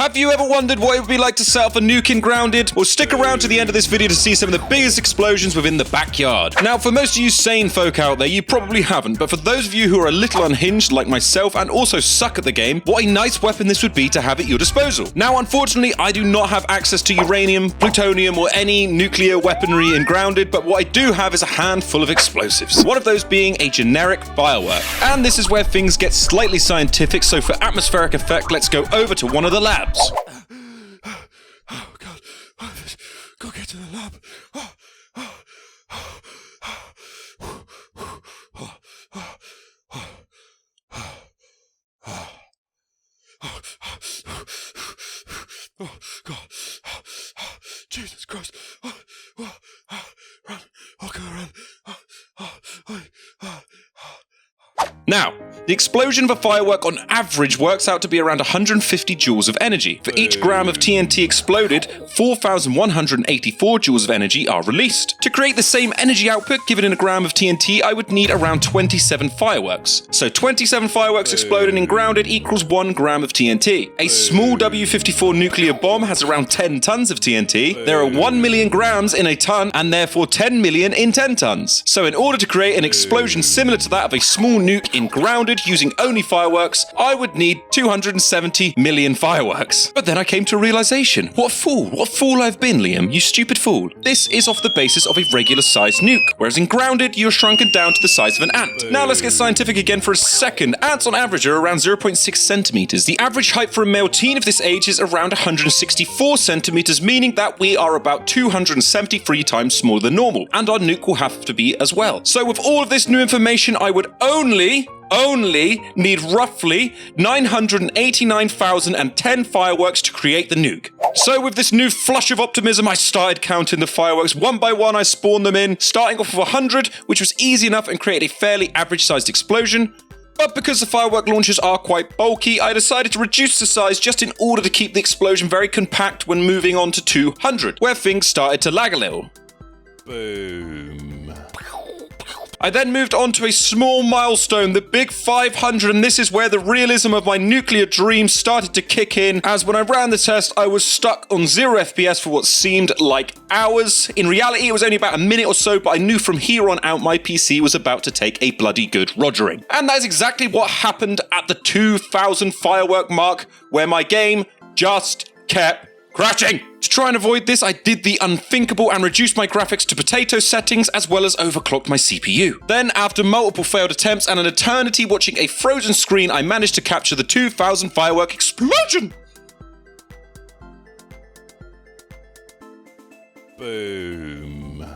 Have you ever wondered what it would be like to set up a nuke in Grounded? Well, stick around to the end of this video to see some of the biggest explosions within the backyard. Now, for most of you sane folk out there, you probably haven't, but for those of you who are a little unhinged like myself and also suck at the game, what a nice weapon this would be to have at your disposal. Now, unfortunately, I do not have access to uranium, plutonium, or any nuclear weaponry in Grounded, but what I do have is a handful of explosives. One of those being a generic firework. And this is where things get slightly scientific, so for atmospheric effect, let's go over to one of the labs. Oh God! Go get to the lab. Oh God! Jesus Christ! Run! Okay, run! Now, the explosion of a firework on average works out to be around 150 joules of energy. For each gram of TNT exploded, 4,184 joules of energy are released. To create the same energy output given in a gram of TNT, I would need around 27 fireworks. So 27 fireworks exploding in Grounded equals 1 gram of TNT. A small W-54 nuclear bomb has around 10 tons of TNT. There are 1 million grams in a ton, and therefore 10 million in 10 tons. So in order to create an explosion similar to that of a small nuke in Grounded using only fireworks, I would need 270 million fireworks. But then I came to a realization. What a fool I've been, Liam, you stupid fool. This is off the basis of a regular sized nuke, whereas in Grounded, you're shrunken down to the size of an ant. Now let's get scientific again for a second. Ants on average are around 0.6 centimeters. The average height for a male teen of this age is around 164 centimeters, meaning that we are about 273 times smaller than normal, and our nuke will have to be as well. So with all of this new information, I would only need roughly 989,010 fireworks to create the nuke. So with this new flush of optimism, I started counting the fireworks. One by one, I spawned them in, starting off with 100, which was easy enough and created a fairly average-sized explosion. But because the firework launchers are quite bulky, I decided to reduce the size just in order to keep the explosion very compact when moving on to 200, where things started to lag a little. Boom. I then moved on to a small milestone, the big 500, and this is where the realism of my nuclear dream started to kick in, as when I ran the test, I was stuck on 0 FPS for what seemed like hours. In reality, it was only about a minute or so, but I knew from here on out my PC was about to take a bloody good rogering. And that is exactly what happened at the 2,000 firework mark, where my game just kept crashing. To try and avoid this, I did the unthinkable and reduced my graphics to potato settings as well as overclocked my CPU. Then, after multiple failed attempts and an eternity watching a frozen screen, I managed to capture the 2,000 firework explosion. Boom.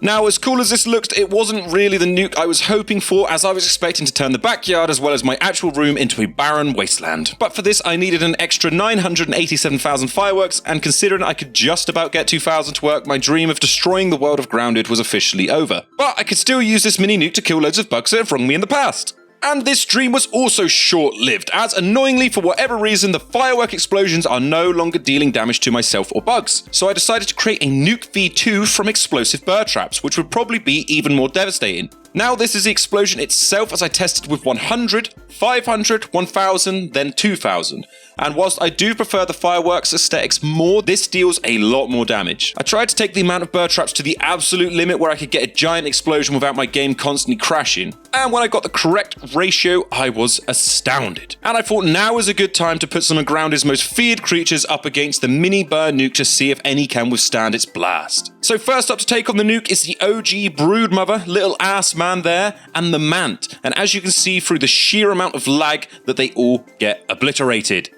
Now, as cool as this looked, it wasn't really the nuke I was hoping for, as I was expecting to turn the backyard as well as my actual room into a barren wasteland. But for this, I needed an extra 987,000 fireworks, and considering I could just about get 2,000 to work, my dream of destroying the world of Grounded was officially over. But I could still use this mini nuke to kill loads of bugs that have wronged me in the past. And this dream was also short-lived, as annoyingly, for whatever reason, the firework explosions are no longer dealing damage to myself or bugs. So I decided to create a nuke V2 from explosive burr traps, which would probably be even more devastating. Now this is the explosion itself, as I tested with 100, 500, 1000, then 2000. And whilst I do prefer the fireworks aesthetics more, this deals a lot more damage. I tried to take the amount of burr traps to the absolute limit where I could get a giant explosion without my game constantly crashing. And when I got the correct ratio, I was astounded. And I thought now was a good time to put some of Grounded's most feared creatures up against the mini burr nuke to see if any can withstand its blast. So first up to take on the nuke is the OG Broodmother, little ass man there, and the Mant. And as you can see through the sheer amount of lag that they all get obliterated.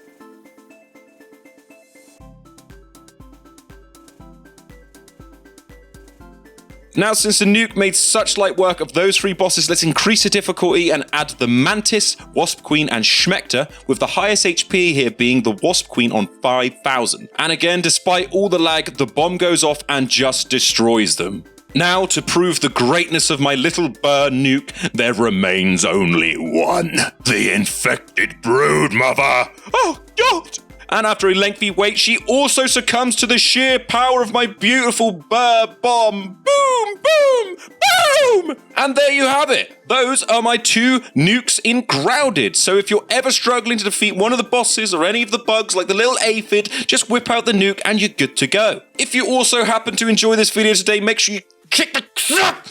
Now, since the nuke made such light work of those 3 bosses, let's increase the difficulty and add the Mantis, Wasp Queen, and Schmector, with the highest HP here being the Wasp Queen on 5,000. And again, despite all the lag, the bomb goes off and just destroys them. Now, to prove the greatness of my little burr nuke, there remains only one. The infected Broodmother. Oh, God! And after a lengthy wait, she also succumbs to the sheer power of my beautiful burr bomb. Boom, boom, boom! Boom! And there you have it. Those are my 2 nukes in Grounded. So if you're ever struggling to defeat one of the bosses or any of the bugs like the little aphid, just whip out the nuke and you're good to go. If you also happen to enjoy this video today, make sure you kick the crap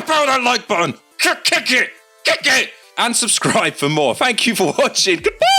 out of that like button. Kick it, and subscribe for more. Thank you for watching. Goodbye.